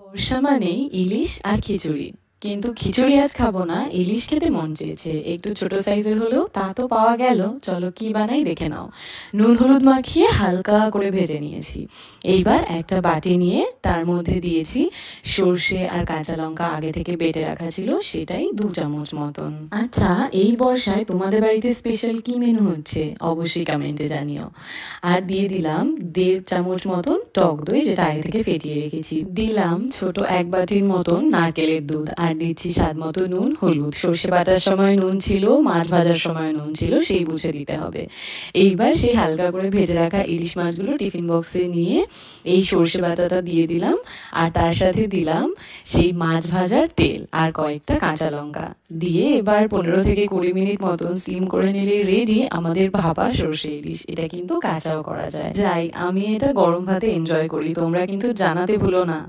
বর্ষা মানেই ইলিশ আর খিচুড়ি। কিন্তু খিচুড়ি আজ খাবো না, ইলিশ খেতে মন চেয়েছে। একটু ছোট সাইজের হলেও তা তো পাওয়া গেল। চলো কি বানাই দেখে নাও। নুন হলুদ মাখিয়ে হালকা করে ভেজে নিয়েছি। এইবার একটা বাটি নিয়ে তার মধ্যে দিয়েছি সর্ষে আর কাঁচা লঙ্কা, আগে থেকে বেটে রাখা ছিল, সেটাই 2 চামচ মতন। আচ্ছা, এই বর্ষায় তোমাদের বাড়িতে স্পেশাল কি মেনু হচ্ছে অবশ্যই কমেন্টে জানিও। আর দিয়ে দিলাম 1.5 চামচ মতন টক দই, যেটা আগে থেকে ফেটিয়ে রেখেছি। দিলাম ছোট 1 বাটির মতন নারকেলের দুধ, আর দিচ্ছি স্বাদ মতো নুন হলুদ। সর্ষে বাটার সময় নুন ছিল, মাছ ভাজার সময় নুন ছিল, সেই বুঝে দিতে হবে। এইবার সেই হালকা করে ভেজে রাখা ইলিশ মাছগুলো টিফিন বক্সে নিয়ে এই সর্ষে বাটাটা দিয়ে দিলাম, আর তার সাথে দিলাম সেই মাছ ভাজার তেল আর কয়েকটা কাঁচা লঙ্কা দিয়ে এবার 15 থেকে 20 মিনিট মতন স্টিম করে নিলে রেডি আমাদের ভাপা সর্ষে ইলিশ। এটা কিন্তু কাঁচাও করা যায়। যাই, আমি এটা গরম ভাতে এনজয় করি, তোমরা কিন্তু জানাতে ভুলো না।